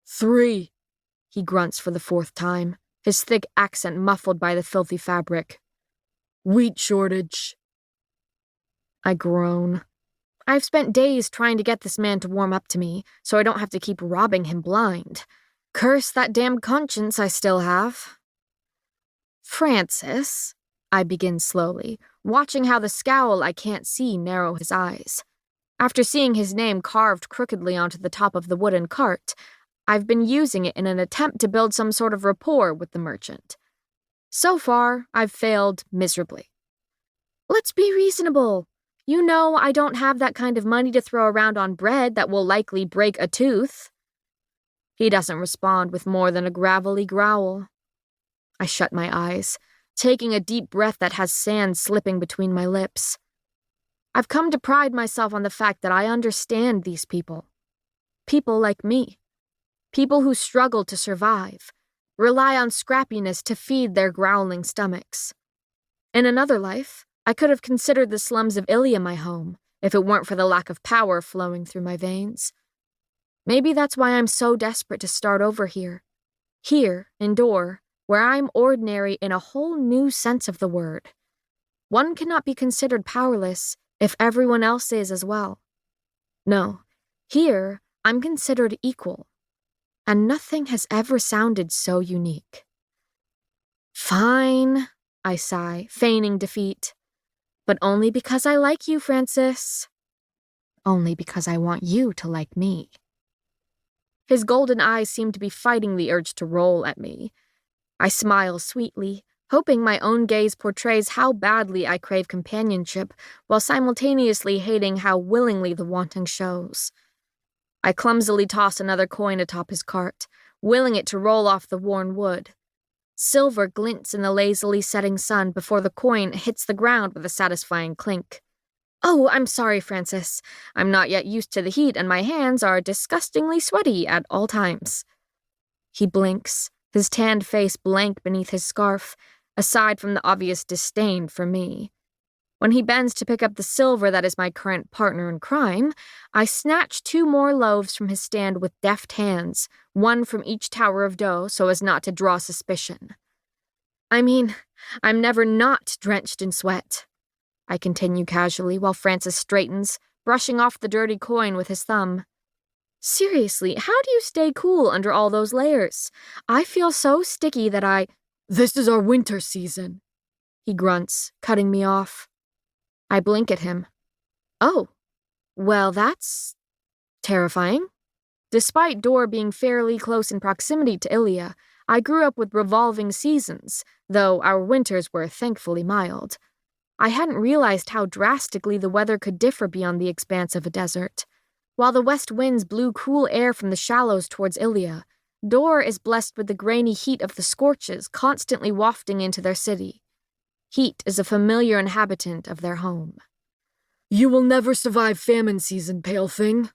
3, he grunts for the 4th time, his thick accent muffled by the filthy fabric. Wheat shortage. I groan. I've spent days trying to get this man to warm up to me, so I don't have to keep robbing him blind. Curse that damned conscience I still have. Francis, I begin slowly, watching how the scowl I can't see narrow his eyes. After seeing his name carved crookedly onto the top of the wooden cart, I've been using it in an attempt to build some sort of rapport with the merchant. So far, I've failed miserably. Let's be reasonable. You know I don't have that kind of money to throw around on bread that will likely break a tooth. He doesn't respond with more than a gravelly growl. I shut my eyes, taking a deep breath that has sand slipping between my lips. I've come to pride myself on the fact that I understand these people. People like me. People who struggle to survive, rely on scrappiness to feed their growling stomachs. In another life, I could have considered the slums of Ilia my home, if it weren't for the lack of power flowing through my veins. Maybe that's why I'm so desperate to start over here. Here, in Dor, where I'm ordinary in a whole new sense of the word. One cannot be considered powerless if everyone else is as well. No, here I'm considered equal, and nothing has ever sounded so unique. Fine, I sigh, feigning defeat. But only because I like you, Francis. Only because I want you to like me. His golden eyes seem to be fighting the urge to roll at me. I smile sweetly, hoping my own gaze portrays how badly I crave companionship, while simultaneously hating how willingly the wanting shows. I clumsily toss another coin atop his cart, willing it to roll off the worn wood. Silver glints in the lazily setting sun before the coin hits the ground with a satisfying clink. Oh, I'm sorry, Francis. I'm not yet used to the heat and my hands are disgustingly sweaty at all times. He blinks, his tanned face blank beneath his scarf, aside from the obvious disdain for me. When he bends to pick up the silver that is my current partner in crime, I snatch 2 more loaves from his stand with deft hands, 1 from each tower of dough so as not to draw suspicion. I mean, I'm never not drenched in sweat. I continue casually while Francis straightens, brushing off the dirty coin with his thumb. Seriously, how do you stay cool under all those layers? I feel so sticky that This is our winter season, he grunts, cutting me off. I blink at him. Oh, well, that's terrifying. Despite Dor being fairly close in proximity to Ilia, I grew up with revolving seasons, though our winters were thankfully mild. I hadn't realized how drastically the weather could differ beyond the expanse of a desert. While the west winds blew cool air from the shallows towards Ilia, Dor is blessed with the grainy heat of the scorches constantly wafting into their city. Heat is a familiar inhabitant of their home. You will never survive famine season, pale thing.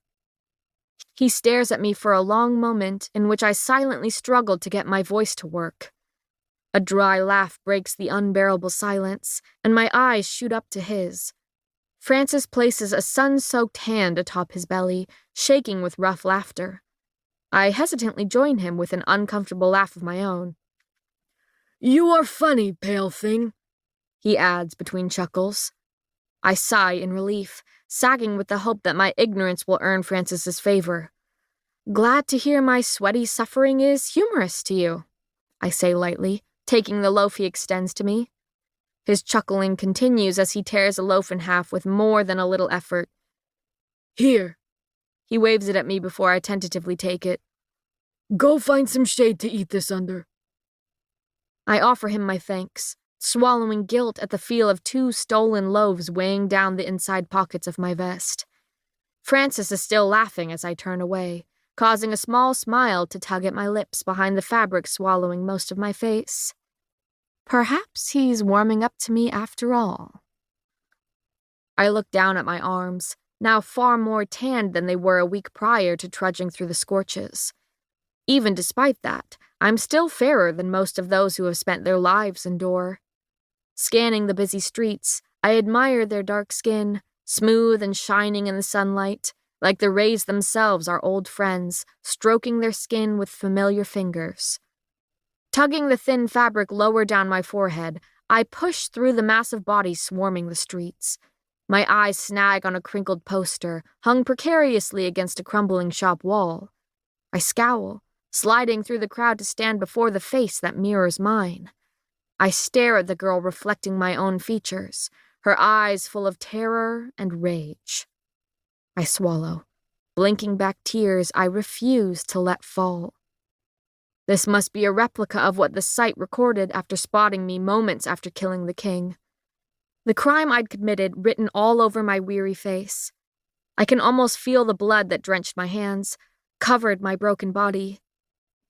He stares at me for a long moment in which I silently struggle to get my voice to work. A dry laugh breaks the unbearable silence, and my eyes shoot up to his. Francis places a sun-soaked hand atop his belly, shaking with rough laughter. I hesitantly join him with an uncomfortable laugh of my own. You are funny, pale thing, he adds between chuckles. I sigh in relief, sagging with the hope that my ignorance will earn Francis's favor. Glad to hear my sweaty suffering is humorous to you, I say lightly, taking the loaf he extends to me. His chuckling continues as he tears a loaf in half with more than a little effort. Here. He waves it at me before I tentatively take it. Go find some shade to eat this under. I offer him my thanks, swallowing guilt at the feel of 2 stolen loaves weighing down the inside pockets of my vest. Francis is still laughing as I turn away, causing a small smile to tug at my lips behind the fabric swallowing most of my face. Perhaps he's warming up to me after all. I look down at my arms, now far more tanned than they were a week prior to trudging through the scorches. Even despite that, I'm still fairer than most of those who have spent their lives indoor. Scanning the busy streets, I admire their dark skin, smooth and shining in the sunlight, like the rays themselves are old friends, stroking their skin with familiar fingers. Tugging the thin fabric lower down my forehead, I push through the massive bodies swarming the streets. My eyes snag on a crinkled poster, hung precariously against a crumbling shop wall. I scowl, sliding through the crowd to stand before the face that mirrors mine. I stare at the girl reflecting my own features, her eyes full of terror and rage. I swallow, blinking back tears I refuse to let fall. This must be a replica of what the site recorded after spotting me moments after killing the king. The crime I'd committed written all over my weary face. I can almost feel the blood that drenched my hands, covered my broken body.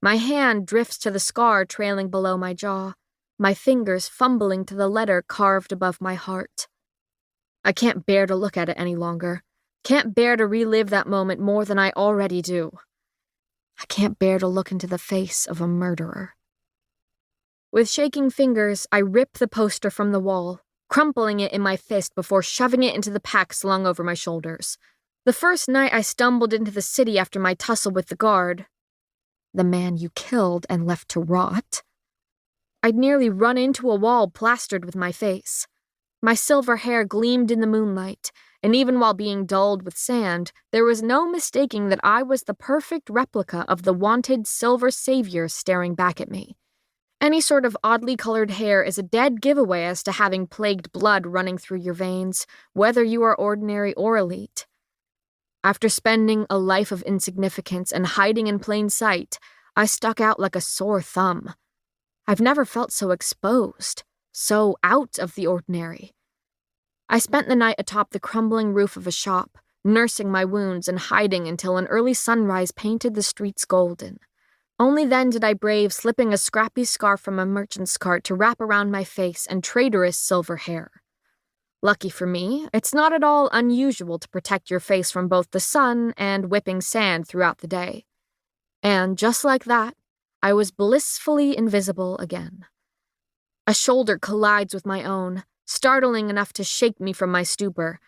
My hand drifts to the scar trailing below my jaw, my fingers fumbling to the letter carved above my heart. I can't bear to look at it any longer. Can't bear to relive that moment more than I already do. I can't bear to look into the face of a murderer. With shaking fingers, I rip the poster from the wall, crumpling it in my fist before shoving it into the pack slung over my shoulders. The first night I stumbled into the city after my tussle with the guard, the man you killed and left to rot, I'd nearly run into a wall plastered with my face. My silver hair gleamed in the moonlight, and even while being dulled with sand, there was no mistaking that I was the perfect replica of the wanted silver savior staring back at me. Any sort of oddly colored hair is a dead giveaway as to having plagued blood running through your veins, whether you are ordinary or elite. After spending a life of insignificance and hiding in plain sight, I stuck out like a sore thumb. I've never felt so exposed, so out of the ordinary. I spent the night atop the crumbling roof of a shop, nursing my wounds and hiding until an early sunrise painted the streets golden. Only then did I brave slipping a scrappy scarf from a merchant's cart to wrap around my face and traitorous silver hair. Lucky for me, it's not at all unusual to protect your face from both the sun and whipping sand throughout the day. And just like that, I was blissfully invisible again. A shoulder collides with my own, startling enough to shake me from my stupor.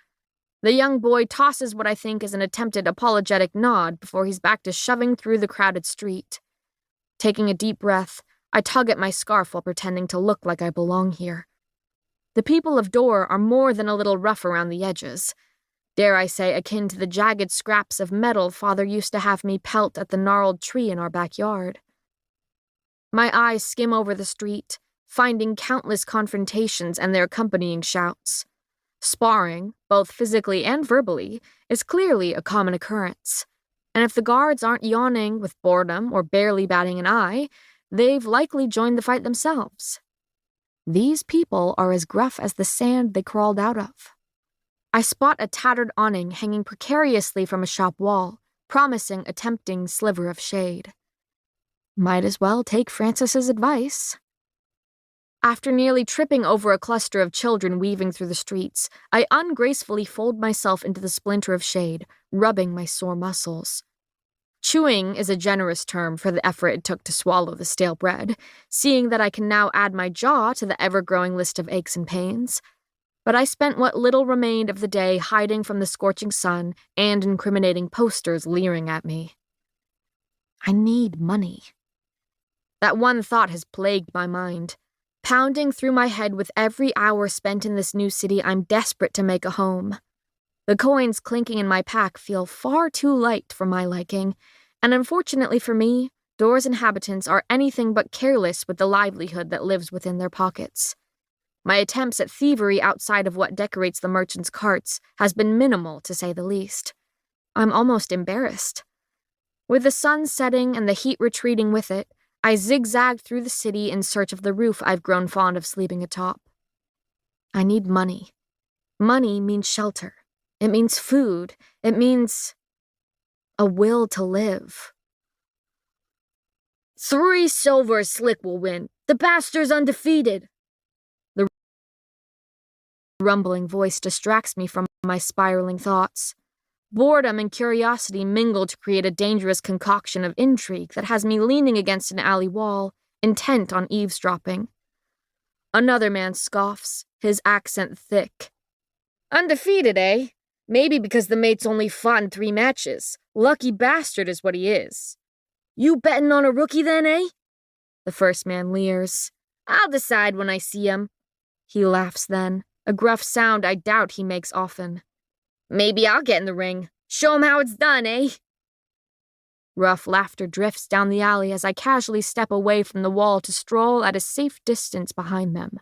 The young boy tosses what I think is an attempted apologetic nod before he's back to shoving through the crowded street. Taking a deep breath, I tug at my scarf while pretending to look like I belong here. The people of Dor are more than a little rough around the edges. Dare I say akin to the jagged scraps of metal Father used to have me pelt at the gnarled tree in our backyard. My eyes skim over the street, finding countless confrontations and their accompanying shouts. Sparring, both physically and verbally, is clearly a common occurrence. And if the guards aren't yawning with boredom or barely batting an eye, they've likely joined the fight themselves. These people are as gruff as the sand they crawled out of. I spot a tattered awning hanging precariously from a shop wall, promising a tempting sliver of shade. Might as well take Francis's advice. After nearly tripping over a cluster of children weaving through the streets, I ungracefully fold myself into the splinter of shade, rubbing my sore muscles. Chewing is a generous term for the effort it took to swallow the stale bread, seeing that I can now add my jaw to the ever-growing list of aches and pains. But I spent what little remained of the day hiding from the scorching sun and incriminating posters leering at me. I need money. That one thought has plagued my mind. Pounding through my head with every hour spent in this new city, I'm desperate to make a home. The coins clinking in my pack feel far too light for my liking, and unfortunately for me, Door's inhabitants are anything but careless with the livelihood that lives within their pockets. My attempts at thievery outside of what decorates the merchants' carts has been minimal, to say the least. I'm almost embarrassed. With the sun setting and the heat retreating with it, I zigzagged through the city in search of the roof I've grown fond of sleeping atop. I need money. Money means shelter. It means food. It means a will to live. 3 silver Slick will win. The bastard's undefeated. The rumbling voice distracts me from my spiraling thoughts. Boredom and curiosity mingle to create a dangerous concoction of intrigue that has me leaning against an alley wall, intent on eavesdropping. Another man scoffs, his accent thick. Undefeated, eh? Maybe because the mate's only fought in 3 matches. Lucky bastard is what he is. You betting on a rookie then, eh? The first man leers. I'll decide when I see him. He laughs then, a gruff sound I doubt he makes often. Maybe I'll get in the ring. Show him how it's done, eh? Rough laughter drifts down the alley as I casually step away from the wall to stroll at a safe distance behind them.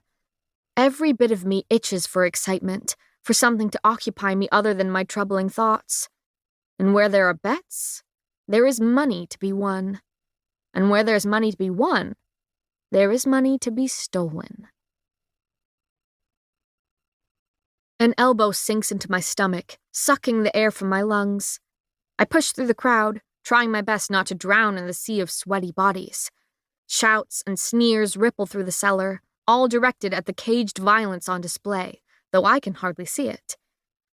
Every bit of me itches for excitement, for something to occupy me other than my troubling thoughts. And where there are bets, there is money to be won. And where there's money to be won, there is money to be stolen. An elbow sinks into my stomach, sucking the air from my lungs. I push through the crowd, trying my best not to drown in the sea of sweaty bodies. Shouts and sneers ripple through the cellar, all directed at the caged violence on display, though I can hardly see it.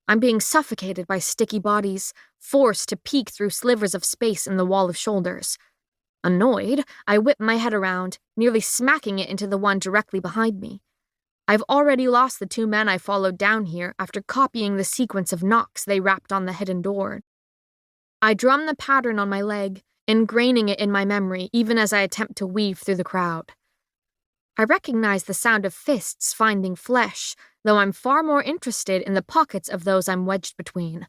I'm being suffocated by sticky bodies, forced to peek through slivers of space in the wall of shoulders. Annoyed, I whip my head around, nearly smacking it into the one directly behind me. I've already lost the 2 men I followed down here after copying the sequence of knocks they rapped on the hidden door. I drum the pattern on my leg, ingraining it in my memory even as I attempt to weave through the crowd. I recognize the sound of fists finding flesh, though I'm far more interested in the pockets of those I'm wedged between.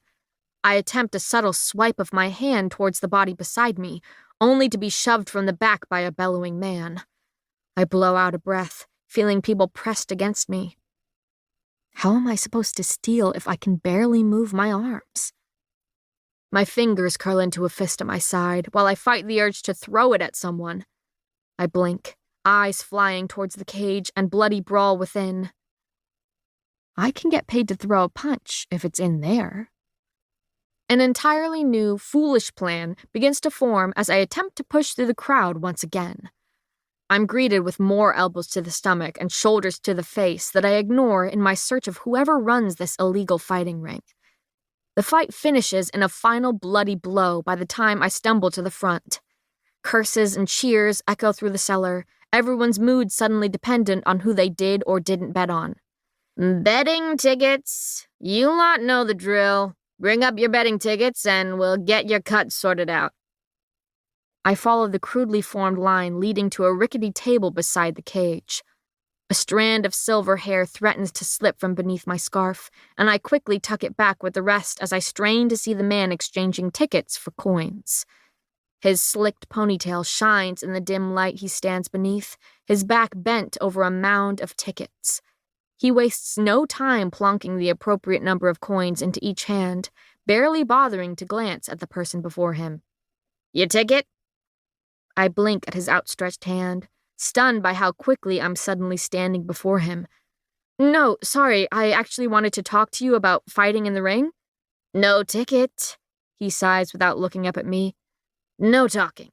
I attempt a subtle swipe of my hand towards the body beside me, only to be shoved from the back by a bellowing man. I blow out a breath, feeling people pressed against me. How am I supposed to steal if I can barely move my arms? My fingers curl into a fist at my side while I fight the urge to throw it at someone. I blink, eyes flying towards the cage and bloody brawl within. I can get paid to throw a punch if it's in there. An entirely new, foolish plan begins to form as I attempt to push through the crowd once again. I'm greeted with more elbows to the stomach and shoulders to the face that I ignore in my search of whoever runs this illegal fighting ring. The fight finishes in a final bloody blow by the time I stumble to the front. Curses and cheers echo through the cellar, everyone's mood suddenly dependent on who they did or didn't bet on. Betting tickets. You lot know the drill. Bring up your betting tickets and we'll get your cut sorted out. I follow the crudely formed line leading to a rickety table beside the cage. A strand of silver hair threatens to slip from beneath my scarf, and I quickly tuck it back with the rest as I strain to see the man exchanging tickets for coins. His slicked ponytail shines in the dim light he stands beneath, his back bent over a mound of tickets. He wastes no time plonking the appropriate number of coins into each hand, barely bothering to glance at the person before him. Your ticket? I blink at his outstretched hand, stunned by how quickly I'm suddenly standing before him. No, sorry, I actually wanted to talk to you about fighting in the ring. No ticket, he sighs without looking up at me. No talking.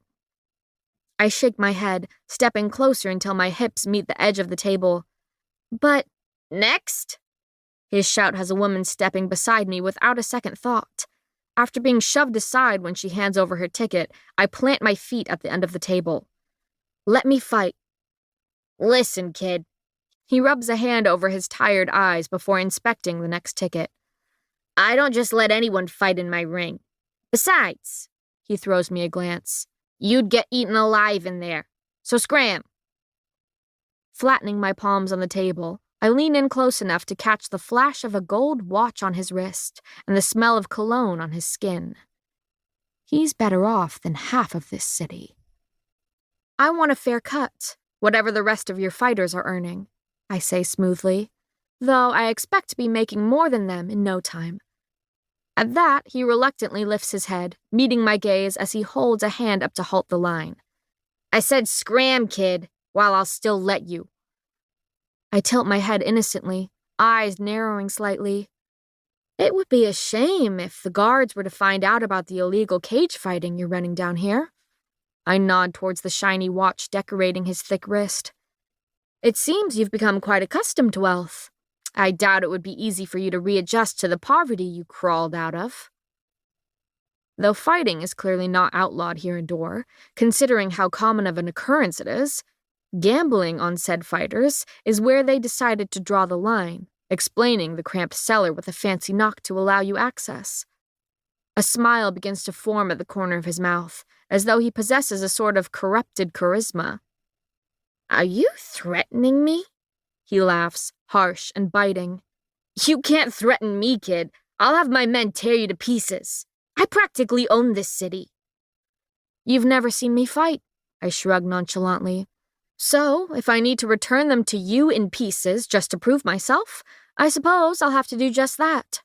I shake my head, stepping closer until my hips meet the edge of the table. But Next? his shout has a woman stepping beside me without a second thought. After being shoved aside when she hands over her ticket, I plant my feet at the end of the table. Let me fight. Listen, kid. He rubs a hand over his tired eyes before inspecting the next ticket. I don't just let anyone fight in my ring. Besides, He throws me a glance. you'd get eaten alive in there. So scram. Flattening my palms on the table, I lean in close enough to catch the flash of a gold watch on his wrist and the smell of cologne on his skin. He's better off than half of this city. I want a fair cut, whatever the rest of your fighters are earning, I say smoothly, though I expect to be making more than them in no time. At that, he reluctantly lifts his head, meeting my gaze as he holds a hand up to halt the line. I said scram, kid, while I'll still let you. I tilt my head innocently, eyes narrowing slightly. It would be a shame if the guards were to find out about the illegal cage fighting you're running down here. I nod towards the shiny watch decorating his thick wrist. It seems you've become quite accustomed to wealth. I doubt it would be easy for you to readjust to the poverty you crawled out of. Though fighting is clearly not outlawed here in Dor, considering how common of an occurrence it is, gambling on said fighters is where they decided to draw the line, explaining the cramped cellar with a fancy knock to allow you access. A smile begins to form at the corner of his mouth, as though he possesses a sort of corrupted charisma. Are you threatening me? He laughs, harsh and biting. You can't threaten me, kid. I'll have my men tear you to pieces. I practically own this city. You've never seen me fight, I shrug nonchalantly. So, if I need to return them to you in pieces just to prove myself, I suppose I'll have to do just that.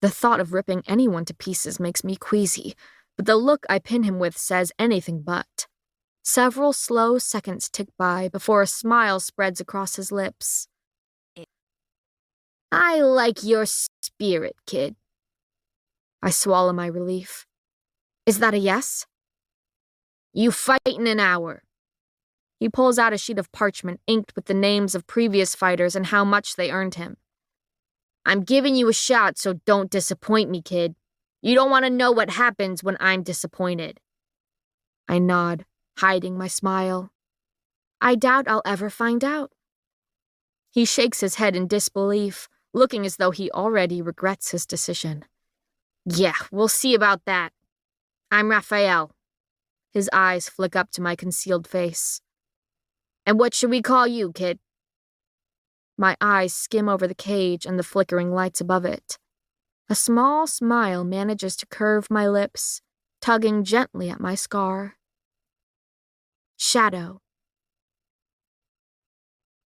The thought of ripping anyone to pieces makes me queasy, but the look I pin him with says anything but. Several slow seconds tick by before a smile spreads across his lips. I like your spirit, kid. I swallow my relief. Is that a yes? You fight in an hour. He pulls out a sheet of parchment inked with the names of previous fighters and how much they earned him. I'm giving you a shot, so don't disappoint me, kid. You don't want to know what happens when I'm disappointed. I nod, hiding my smile. I doubt I'll ever find out. He shakes his head in disbelief, looking as though he already regrets his decision. Yeah, we'll see about that. I'm Raphael. His eyes flick up to my concealed face. And what should we call you, kid? My eyes skim over the cage and the flickering lights above it. A small smile manages to curve my lips, tugging gently at my scar. Shadow.